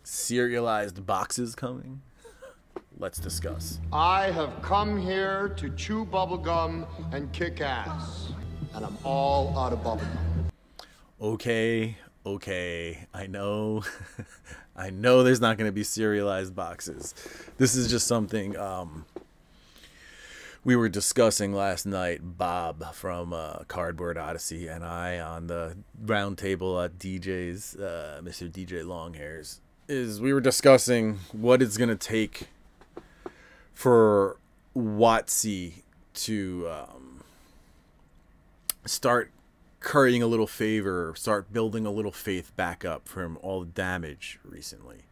Serialized boxes coming? Let's discuss. I have come here to chew bubblegum and kick ass. And I'm all out of bubblegum. Okay, I know. I know there's not going to be serialized boxes. This is just something we were discussing last night. Bob from Cardboard Odyssey and I on the round table at DJ's, Mr. DJ Longhairs, we were discussing what it's going to take for WotC to start currying a little favor, start building a little faith back up from all the damage recently.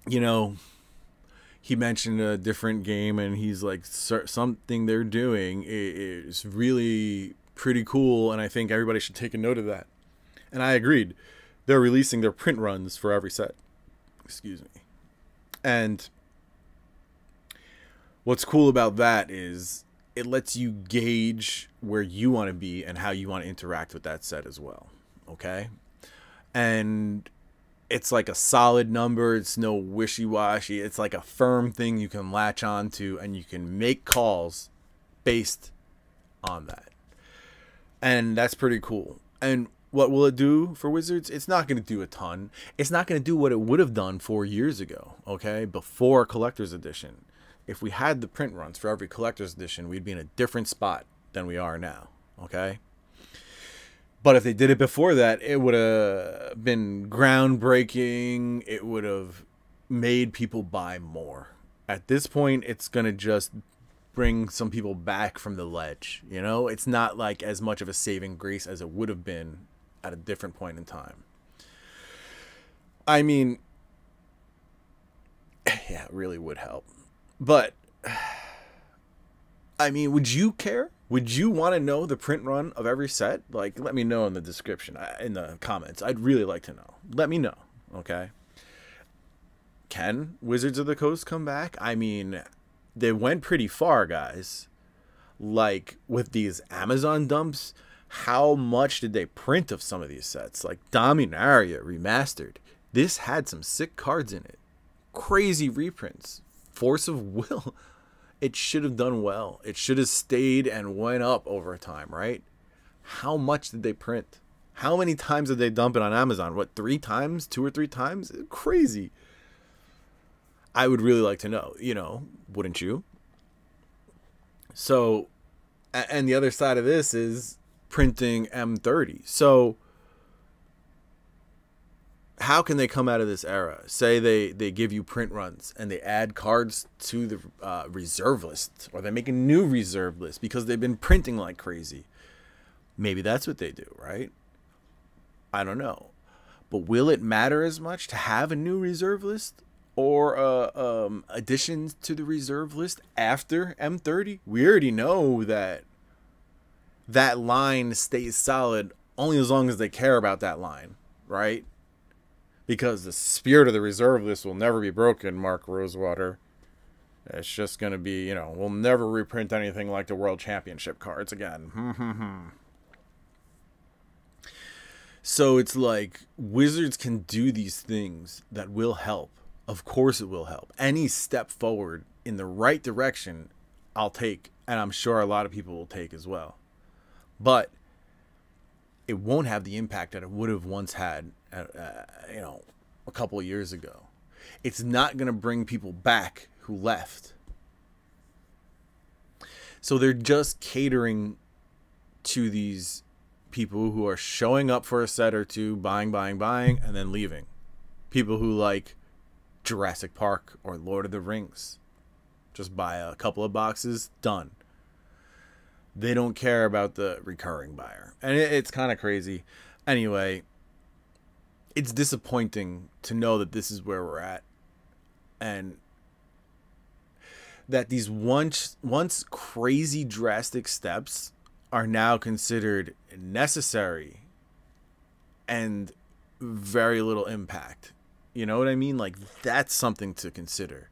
You know, he mentioned a different game, and he's like, something they're doing is really pretty cool, and I think everybody should take a note of that. And I agreed. They're releasing their print runs for every set. Excuse me. And what's cool about that is it lets you gauge where you want to be and how you want to interact with that set as well. Okay? And it's like a solid number. It's no wishy-washy. It's like a firm thing you can latch on to, and you can make calls based on that. And that's pretty cool. And what will it do for Wizards? It's not going to do a ton. It's not going to do what it would have done 4 years ago, okay? Before Collector's Edition. If we had the print runs for every Collector's Edition, we'd be in a different spot than we are now, okay? But if they did it before that, it would have been groundbreaking. It would have made people buy more. At this point, it's going to just bring some people back from the ledge, you know? It's not like as much of a saving grace as it would have been at a different point in time. I mean, yeah, it really would help. But, I mean, would you care? Would you want to know the print run of every set? Like, let me know in the description, in the comments. I'd really like to know. Let me know, okay? Can Wizards of the Coast come back? I mean, they went pretty far, guys. Like, with these Amazon dumps, how much did they print of some of these sets? Like Dominaria Remastered. This had some sick cards in it. Crazy reprints. Force of Will. It should have done well. It should have stayed and went up over time, right? How much did they print? How many times did they dump it on Amazon? What, 3 times? 2 or 3 times? Crazy. I would really like to know, you know, wouldn't you? So, and the other side of this is printing M30. So, how can they come out of this era? Say they give you print runs and they add cards to the reserve list, or they make a new reserve list because they've been printing like crazy. Maybe that's what they do, right? I don't know. But will it matter as much to have a new reserve list or additions to the reserve list after M30? We already know that that line stays solid only as long as they care about that line, right? Because the spirit of the reserve list will never be broken, Mark Rosewater. It's just going to be, you know, we'll never reprint anything like the World Championship cards again. So it's like Wizards can do these things that will help. Of course it will help. Any step forward in the right direction, I'll take. And I'm sure a lot of people will take as well. But it won't have the impact that it would have once had, you know, a couple of years ago. It's not going to bring people back who left. So they're just catering to these people who are showing up for a set or two, buying, and then leaving. People who like Jurassic Park or Lord of the Rings. Just buy a couple of boxes, done. They don't care about the recurring buyer. And it's kind of crazy. Anyway, it's disappointing to know that this is where we're at. And that these once crazy drastic steps are now considered necessary and very little impact. You know what I mean? Like, that's something to consider.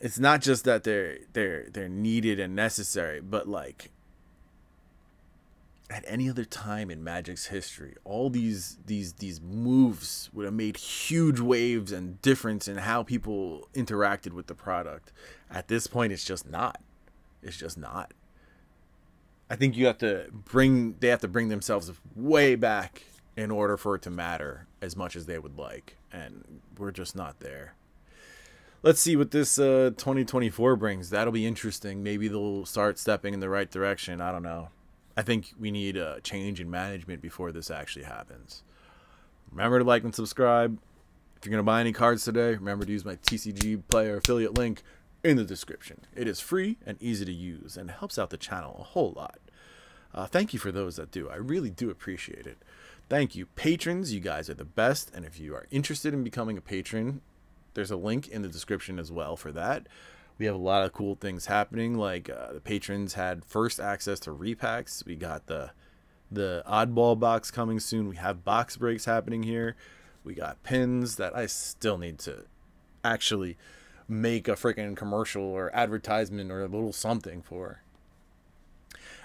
It's not just that they're needed and necessary, but like at any other time in Magic's history, all these moves would have made huge waves and difference in how people interacted with the product. At this point, it's just not. It's just not. I think they have to bring themselves way back in order for it to matter as much as they would like, and we're just not there. Let's see what this 2024 brings. That'll be interesting. Maybe they'll start stepping in the right direction. I don't know. I think we need a change in management before this actually happens. Remember to like and subscribe. If you're going to buy any cards today, remember to use my TCG Player affiliate link in the description. It is free and easy to use and helps out the channel a whole lot. Thank you for those that do. I really do appreciate it. Thank you. Patrons, you guys are the best. And if you are interested in becoming a patron, there's a link in the description as well for that. We have a lot of cool things happening, like the patrons had first access to repacks. We got the oddball box coming soon. We have box breaks happening here. We got pins that I still need to actually make a freaking commercial or advertisement or a little something for.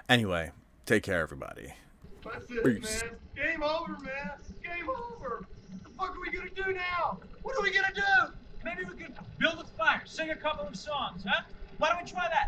Anyway, take care, everybody. That's it, Peace. man. Game over, man. Game over. What the fuck are we gonna do now? What are we gonna do? Maybe we could build a fire, sing a couple of songs, huh? Why don't we try that?